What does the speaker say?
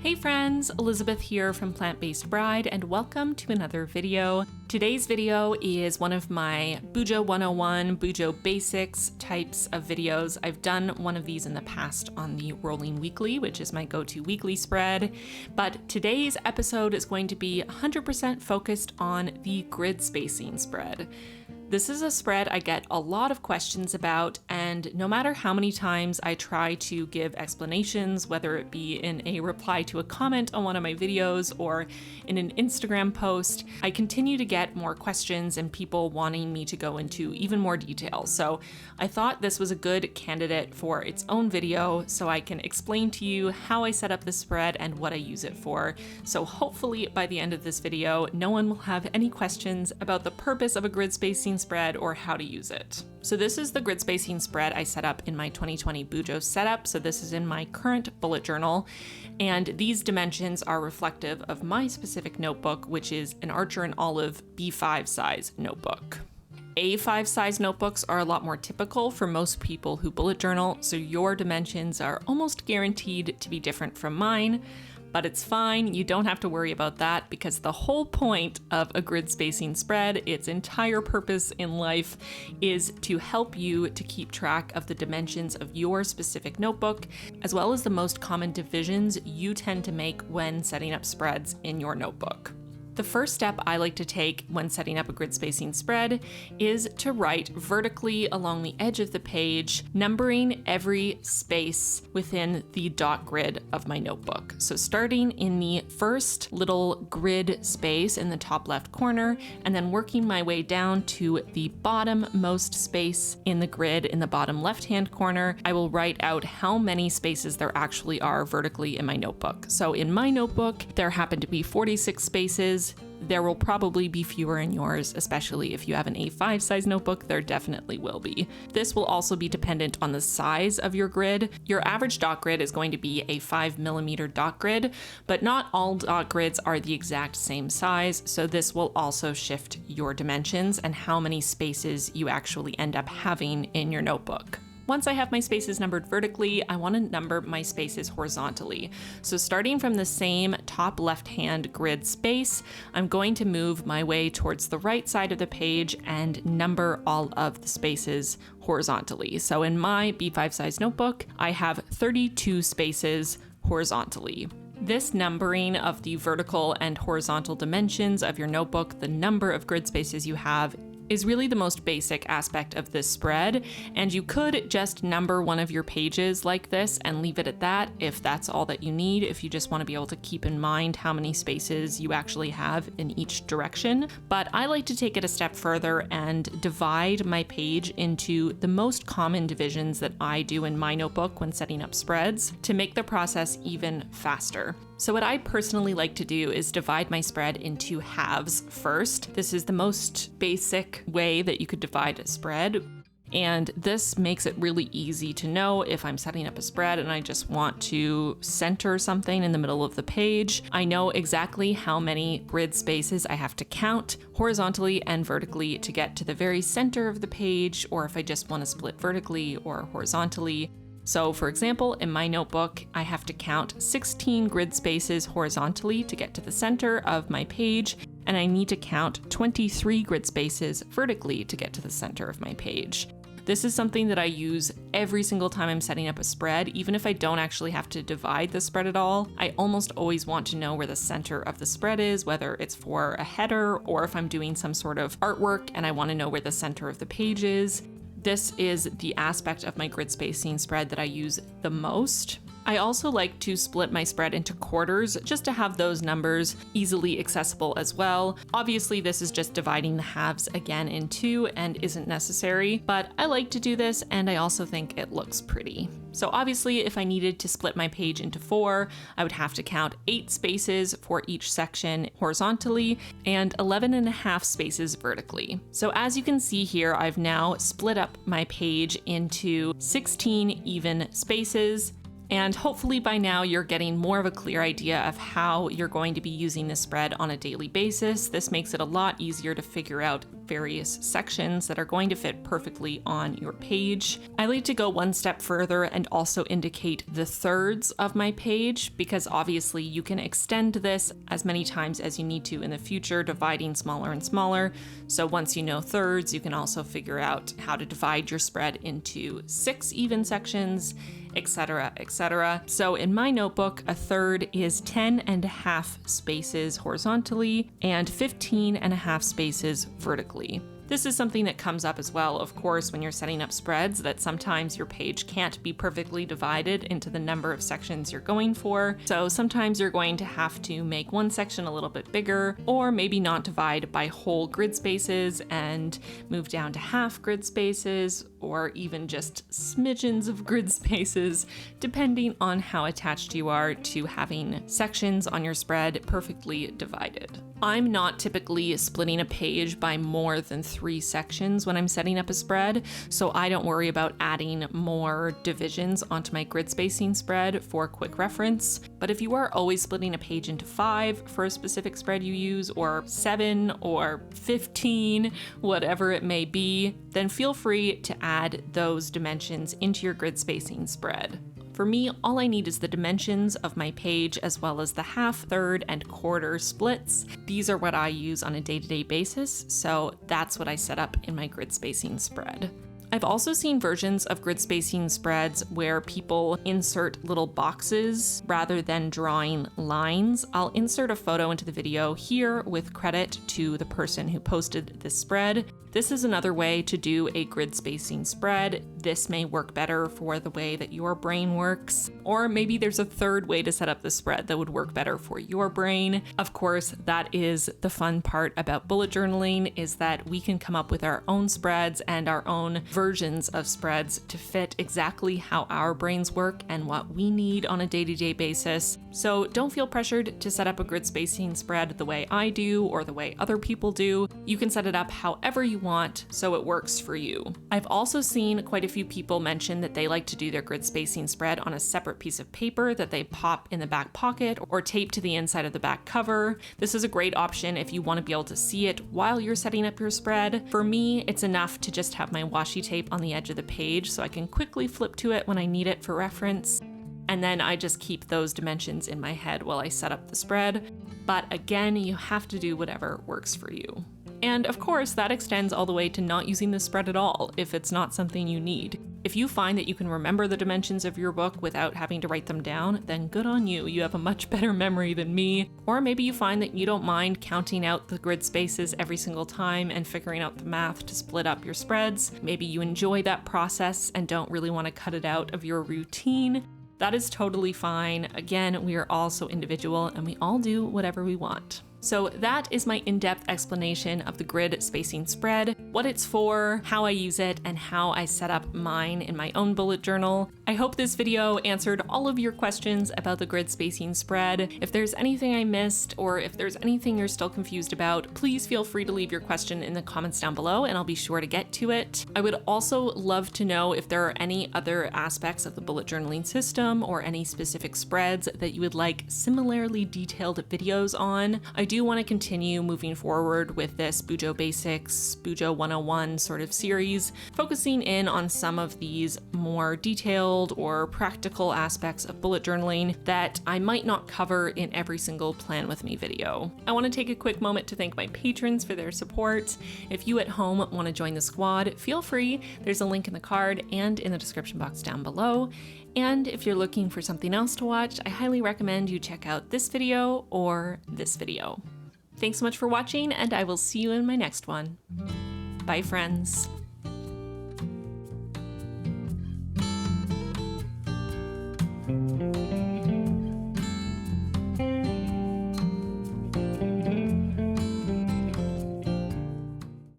Hey friends, Elizabeth here from Plant-Based Bride, and welcome to another video. Today's video is one of my BuJo 101, BuJo Basics types of videos. I've done one of these in the past on the Rolling Weekly, which is my go-to weekly spread, but today's episode is going to be 100% focused on the grid spacing spread. This is a spread I get a lot of questions about, and no matter how many times I try to give explanations, whether it be in a reply to a comment on one of my videos or in an Instagram post, I continue to get more questions and people wanting me to go into even more detail. So I thought this was a good candidate for its own video so I can explain to you how I set up the spread and what I use it for. So hopefully by the end of this video, no one will have any questions about the purpose of a grid spacing spread or how to use it. So this is the grid spacing spread I set up in my 2020 BuJo setup. So this is in my current bullet journal, and these dimensions are reflective of my specific notebook, which is an Archer and Olive B5 size notebook. A5 size notebooks are a lot more typical for most people who bullet journal, so your dimensions are almost guaranteed to be different from mine. But it's fine, you don't have to worry about that, because the whole point of a grid spacing spread, its entire purpose in life, is to help you to keep track of the dimensions of your specific notebook, as well as the most common divisions you tend to make when setting up spreads in your notebook. The first step I like to take when setting up a grid spacing spread is to write vertically along the edge of the page, numbering every space within the dot grid of my notebook. So starting in the first little grid space in the top left corner, and then working my way down to the bottom-most space in the grid in the bottom left-hand corner, I will write out how many spaces there actually are vertically in my notebook. So in my notebook, there happen to be 46 spaces. There will probably be fewer in yours, especially if you have an A5 size notebook, there definitely will be. This will also be dependent on the size of your grid. Your average dot grid is going to be a 5mm dot grid, but not all dot grids are the exact same size, so this will also shift your dimensions and how many spaces you actually end up having in your notebook. Once I have my spaces numbered vertically, I want to number my spaces horizontally. So starting from the same top left-hand grid space, I'm going to move my way towards the right side of the page and number all of the spaces horizontally. So in my B5 size notebook, I have 32 spaces horizontally. This numbering of the vertical and horizontal dimensions of your notebook, the number of grid spaces you have, is really the most basic aspect of this spread, and you could just number one of your pages like this and leave it at that if that's all that you need, if you just want to be able to keep in mind how many spaces you actually have in each direction. But I like to take it a step further and divide my page into the most common divisions that I do in my notebook when setting up spreads to make the process even faster. So what I personally like to do is divide my spread into halves first. This is the most basic way that you could divide a spread, and this makes it really easy to know if I'm setting up a spread and I just want to center something in the middle of the page. I know exactly how many grid spaces I have to count horizontally and vertically to get to the very center of the page, or if I just want to split vertically or horizontally. So for example, in my notebook, I have to count 16 grid spaces horizontally to get to the center of my page, and I need to count 23 grid spaces vertically to get to the center of my page. This is something that I use every single time I'm setting up a spread, even if I don't actually have to divide the spread at all. I almost always want to know where the center of the spread is, whether it's for a header or if I'm doing some sort of artwork and I want to know where the center of the page is. This is the aspect of my grid spacing spread that I use the most. I also like to split my spread into quarters just to have those numbers easily accessible as well. Obviously, this is just dividing the halves again in two and isn't necessary, but I like to do this and I also think it looks pretty. So obviously, if I needed to split my page into 4, I would have to count 8 spaces for each section horizontally and 11.5 spaces vertically. So as you can see here, I've now split up my page into 16 even spaces, And hopefully by now you're getting more of a clear idea of how you're going to be using this spread on a daily basis. This makes it a lot easier to figure out various sections that are going to fit perfectly on your page. I like to go one step further and also indicate the thirds of my page, because obviously you can extend this as many times as you need to in the future, dividing smaller and smaller. So once you know thirds, you can also figure out how to divide your spread into 6 even sections, etc., etc. So in my notebook, a third is 10.5 spaces horizontally and 15.5 spaces vertically. This is something that comes up as well, of course, when you're setting up spreads, that sometimes your page can't be perfectly divided into the number of sections you're going for. So sometimes you're going to have to make one section a little bit bigger, or maybe not divide by whole grid spaces and move down to half grid spaces, or even just smidgens of grid spaces, depending on how attached you are to having sections on your spread perfectly divided. I'm not typically splitting a page by more than 3 sections when I'm setting up a spread, so I don't worry about adding more divisions onto my grid spacing spread for quick reference. But if you are always splitting a page into 5 for a specific spread you use, or 7 or 15, whatever it may be, then feel free to add those dimensions into your grid spacing spread. For me, all I need is the dimensions of my page as well as the half, third, and quarter splits. These are what I use on a day-to-day basis, so that's what I set up in my grid spacing spread. I've also seen versions of grid spacing spreads where people insert little boxes rather than drawing lines. I'll insert a photo into the video here with credit to the person who posted this spread. This is another way to do a grid spacing spread. This may work better for the way that your brain works, or maybe there's a third way to set up the spread that would work better for your brain. Of course, that is the fun part about bullet journaling, is that we can come up with our own spreads and our own versions of spreads to fit exactly how our brains work and what we need on a day-to-day basis. So don't feel pressured to set up a grid spacing spread the way I do or the way other people do. You can set it up however you want so it works for you. I've also seen quite a few people mention that they like to do their grid spacing spread on a separate piece of paper that they pop in the back pocket or tape to the inside of the back cover. This is a great option if you want to be able to see it while you're setting up your spread. For me, it's enough to just have my washi tape on the edge of the page so I can quickly flip to it when I need it for reference. And then I just keep those dimensions in my head while I set up the spread. But again, you have to do whatever works for you. And of course, that extends all the way to not using the spread at all if it's not something you need. If you find that you can remember the dimensions of your book without having to write them down, then good on you. You have a much better memory than me. Or maybe you find that you don't mind counting out the grid spaces every single time and figuring out the math to split up your spreads. Maybe you enjoy that process and don't really want to cut it out of your routine. That is totally fine. Again, we are all so individual and we all do whatever we want. So that is my in-depth explanation of the grid spacing spread, what it's for, how I use it, and how I set up mine in my own bullet journal. I hope this video answered all of your questions about the grid spacing spread. If there's anything I missed, or if there's anything you're still confused about, please feel free to leave your question in the comments down below and I'll be sure to get to it. I would also love to know if there are any other aspects of the bullet journaling system or any specific spreads that you would like similarly detailed videos on. I do want to continue moving forward with this BuJo Basics, BuJo 101 sort of series, focusing in on some of these more detailed or practical aspects of bullet journaling that I might not cover in every single Plan With Me video. I want to take a quick moment to thank my patrons for their support. If you at home want to join the squad, feel free. There's a link in the card and in the description box down below. And if you're looking for something else to watch, I highly recommend you check out this video or this video. Thanks so much for watching, and I will see you in my next one. Bye, friends.